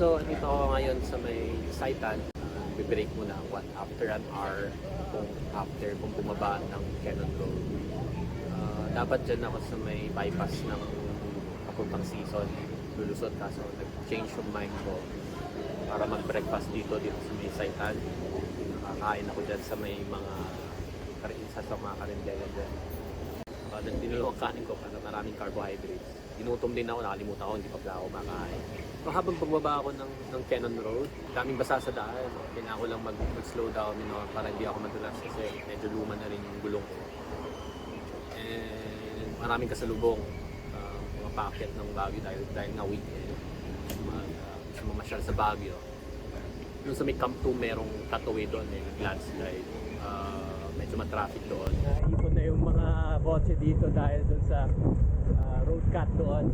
So, andito ako ngayon sa may Saitan. Bibreak muna after an hour kung bumaba ng Cannon Road. Dapat dyan ako sa may bypass ng papuntang season. Lulusot kaso nag-change yung mind ko para mag-breakfast dito sa may Saitan. Nakakain ako dyan sa may mga isa sa mga karindera dyan. Dinulong ang kanin ko para maraming carbohydrates. Inutom din ako, nakalimutan ko, hindi pa pala ako makain. So habang pagbaba ako ng Cannon Road, daming basa sa daan. Kailangan ko lang mag-slow down para hindi ako madulas kasi medyo luma na rin yung gulong ko. And maraming kasalubong, mga packet ng Baguio dahil nga weekend. Mamasyal sa Baguio. Yung sa may Camp 2 merong tatawid doon, landslide. Medyo matraffic doon. Naipon na yung mga kotse dito dahil doon sa road cut doon.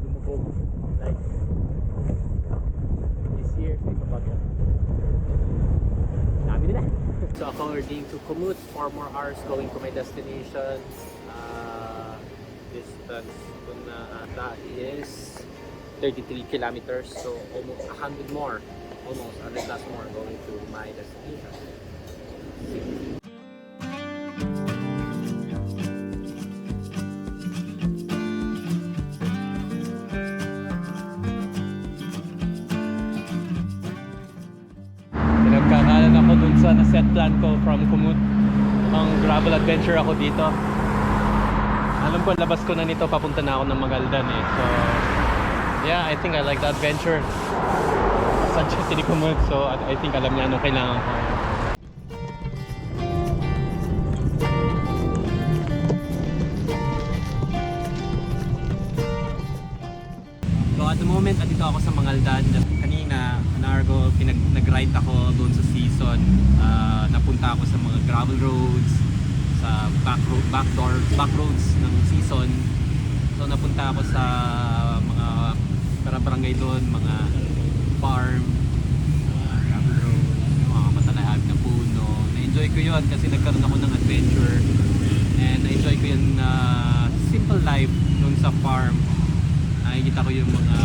Lumubog like this year. Ito ba yun? Dami nila. So according to commute, 4 more hours going to my destination. Distance ko na ata is 33 kilometers. So almost 100 more. Almost 100 plus more going to my destination. Pinagkakalan ako dun sa na-set plan ko from Kumut. Ang gravel adventure ako dito. Alam ko, labas ko na nito, papunta na ako ng Magaldan eh. So, yeah, I think I like the adventure. Sa City Kumut, so I think alam niya anong kailangan ko. So at the moment, andito ako sa Mangaldan. Kanina, an hour ago, nag-ride ako doon sa season. Napunta ako sa mga gravel roads, sa back roads ng season. So napunta ako sa mga barangay doon, mga farm, gravel road, mga matalahag na puno. Na-enjoy ko yun kasi nagkaroon ako ng adventure. And na-enjoy ko yung simple life doon sa farm. Nakikita ko yung mga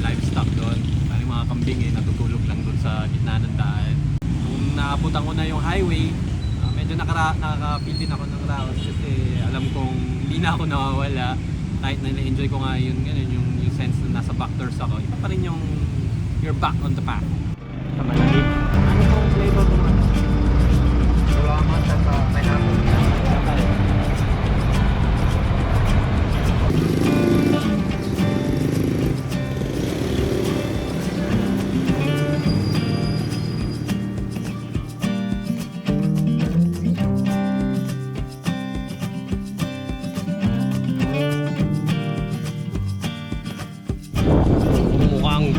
livestock doon. Parang mga kambing natutulog lang doon sa gitna ng daan. Nung naabutan ko na yung highway, medyo nakaka-feel din ako ng raos kasi alam kong hindi na ako nawawala. Kahit na na-enjoy ko nga yung sense na nasa back doors ako, iba pa rin yung you're back on the path. Sa malamig. Ano pong flavor ko naman? Salamat at pineapple.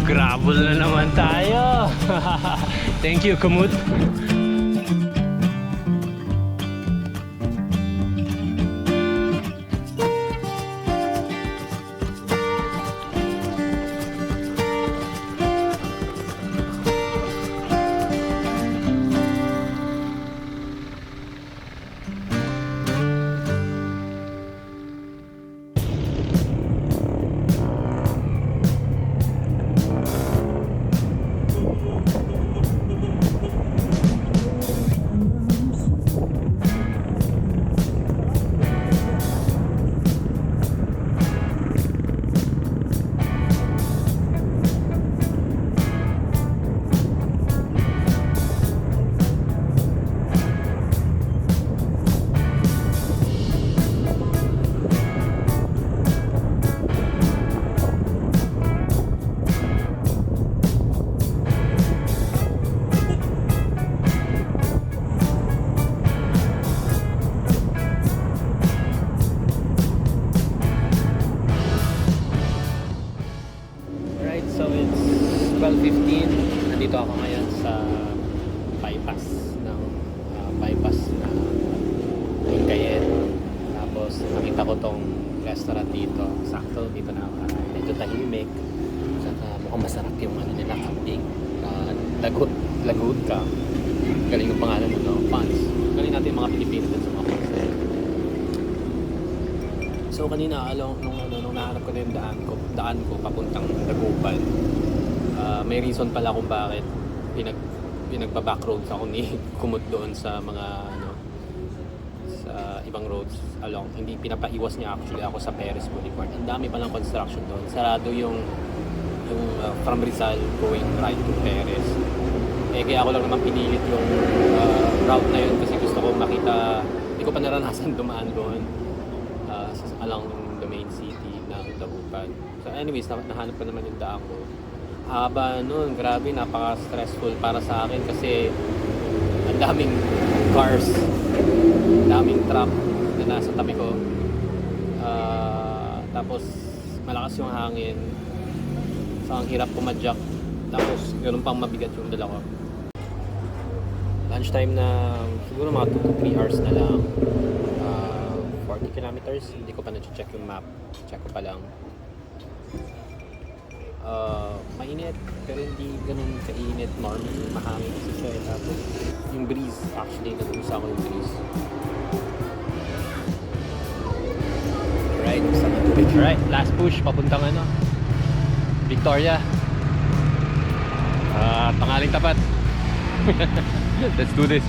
Gravel na naman tayo. Thank you, Kumut. So it's 12:15. Nandito ako ngayon sa bypass ng na Lingayen. Tapos nakita ko tong restaurant dito. Sakto dito na ako. Medyo tahimik. Saka mukhang masarap yung nila camping. Lagoon ka. Galing yung pangalan mo, no? Fans. Galing natin yung mga Pilipino dun sa mga fans. So kanina nung nahanap ko na yung daan ko papuntang Dagupan. May reason pala kung bakit pinagba-backroads ako ni Kumot doon sa mga sa ibang roads along. Hindi pinapaiwas niya actually ako sa Perez Boulevard. Ang dami pa ng construction doon. Sarado yung from Rizal going right to Perez. Kaya ako lang naman pinilit yung route na yun kasi gusto ko makita, hindi ko pa naranasan dumaan doon along the main city ng Dagupan. So anyways, nahanap ko naman yung daan ko. Haba nun, grabe, napaka-stressful para sa akin kasi ang daming cars, ang daming truck na nasa tabi ko. Tapos malakas yung hangin. So ang hirap pumadyak. Tapos ganoon pang mabigat yung dala ko. Lunchtime na siguro mga 2 to 3 hours na lang. 40 kilometers. Hindi ko pa na-check yung map. Check ko pa lang. Mainit pero hindi ganun kainit. Normal, mahangin kasi siya. Tapos yung breeze, actually nag-usa ko yung breeze. Alright, last push papuntang Victoria. Tangaling tapat. Let's do this.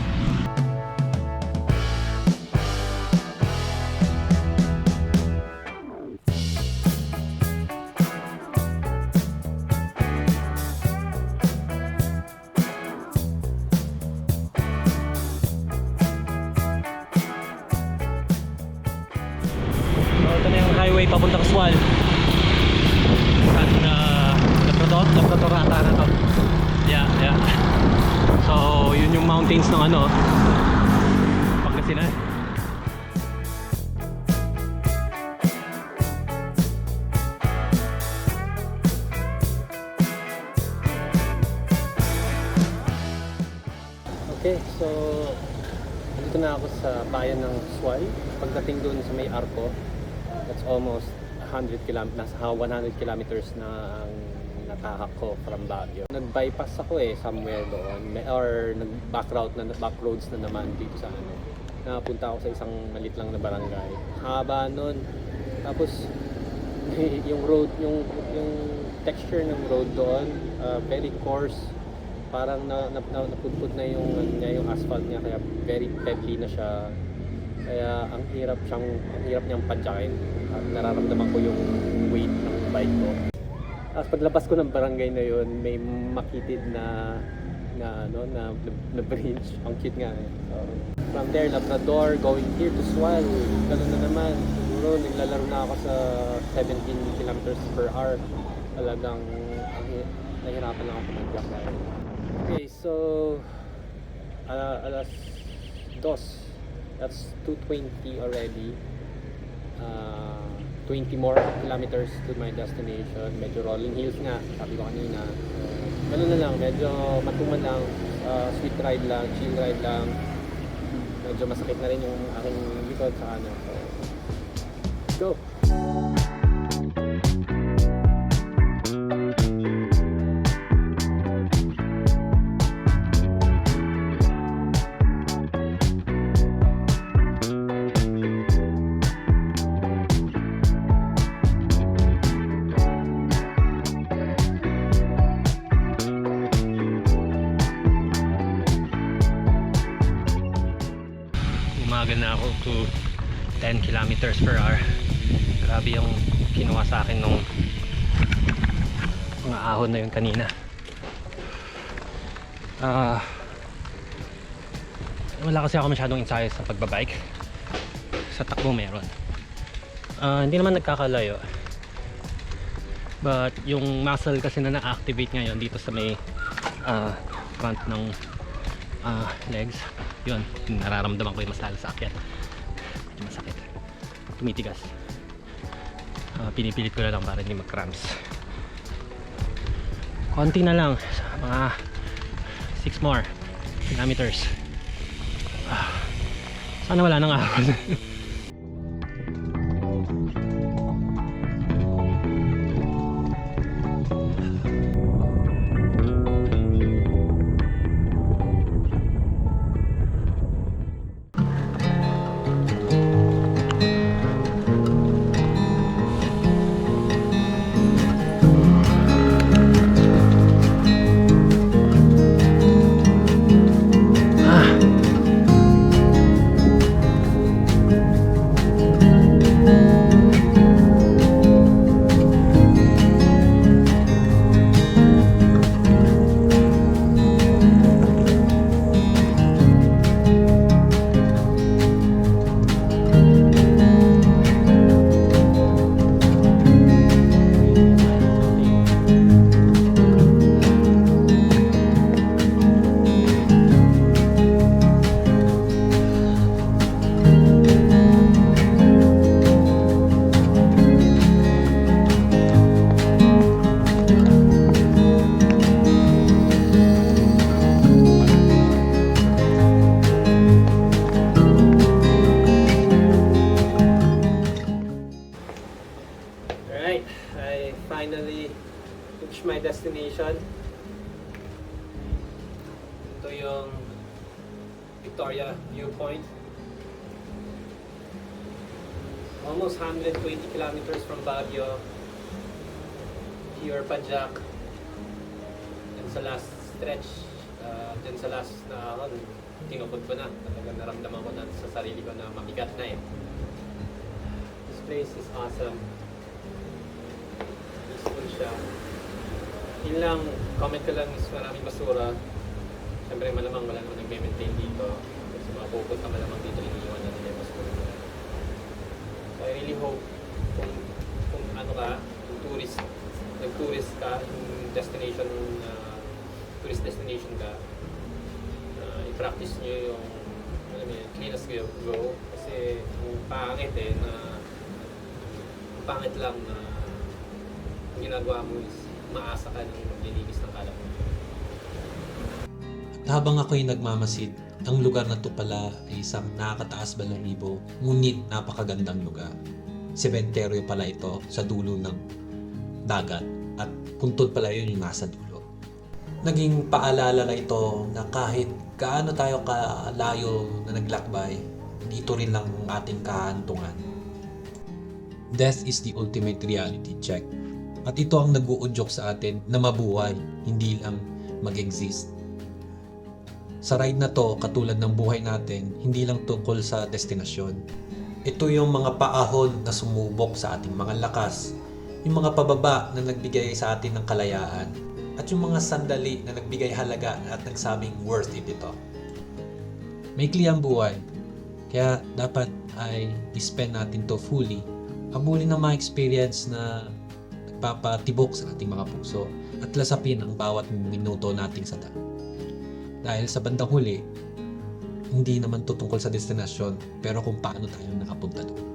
Ito na yung highway papunta Kaswal. At Labrador ata na to. Yeah. So yun yung mountains ng Pangasinan. Okay, so dito na ako sa bayan ng Kaswal. Pagdating doon sa may Arco, that's almost 100 kilometers na ang natahak ko from Baguio. Nag-bypass ako somewhere doon or backroads na naman dito sa Napunta ako sa isang maliit lang na barangay. Haba nun. Tapos yung road, yung texture ng road doon, very coarse. Parang napudpud na yung asphalt niya, kaya very pebbly na siya. Kaya ang hirap niyang padyakin. Nararamdaman ko yung weight ng bike ko. Tapos paglabas ko ng barangay na yun, may makitid na bridge. Ang cute nga So, from there, Labrador, going here to Swal. Ganun na naman. Siguro naglalaro na ako sa 17 kilometers per hour. Talagang nahirapan lang ako mag-jack. Okay, so alas 2. That's 2:20 already. 20 more kilometers to my destination. Medyo rolling hills nga, sabi ko kanina. Ganun na lang, medyo matuman lang. Sweet ride lang, chill ride lang. Medyo masakit na rin yung aking likod sa So, go! Umaga na ako to 10 kilometers per hour. Grabe yung kinuha sa akin nung mga ahon na yun kanina. Wala kasi ako masyadong ensayo sa pagbabike. Sa takbo meron. Hindi naman nagkakalayo. But yung muscle kasi na na-activate ngayon dito sa may front ng legs, yun, nararamdaman ko yung masala sa akyat. Medyo masakit, tumitigas. Pinipilit ko na lang para hindi mag-cramps. Konti na lang, mga 6 more kilometers. Sana wala nang ahon. Ito yung Victoria Viewpoint. Almost 120 kilometers from Baguio. Here, Pajak. And sa last stretch, dun sa last na tinupod ko na. Talagang naramdaman ko na sa sarili ko na mabigat na eh. This place is awesome. Peaceful siya. Yun lang, comment ko lang is maraming basura. Siyempre malamang wala naman nag-maintain dito. Kasi mga pupunta malamang dito iniiwan na nila yung basura nila. So I really hope kung ano ka, yung nag-tourist ka, yung destination, tourist destination ka, i-practice nyo yung alam mo yun, clean as you go. Kasi yung pangit pangit lang na yung ginagawa mo is maasa ka ng maglilinis ng kalat mo. At habang ako'y nagmamasid, ang lugar na to pala ay isang nakakataas balahibo, ngunit napakagandang lugar. Sementeryo pala ito sa dulo ng dagat at puntod pala yun yung nasa dulo. Naging paalala na ito na kahit gaano tayo kalayo na naglakbay, dito rin lang ang ating kahantungan. Death is the ultimate reality check. At ito ang nag-uudyok sa atin na mabuhay, hindi lang mag-exist. Sa ride na to, katulad ng buhay natin, hindi lang tungkol sa destinasyon. Ito yung mga paahon na sumubok sa ating mga lakas, yung mga pababa na nagbigay sa atin ng kalayaan, at yung mga sandali na nagbigay halaga at nagsabing worth it ito. Maikli ang buhay, kaya dapat ay i-spend natin to fully. Habulin ng mga experience na nagpapatibok sa ating mga puso at lasapin ang bawat minuto nating sada. Dahil sa bandang huli, hindi naman to tungkol sa destinasyon pero kung paano tayo nakapunta doon.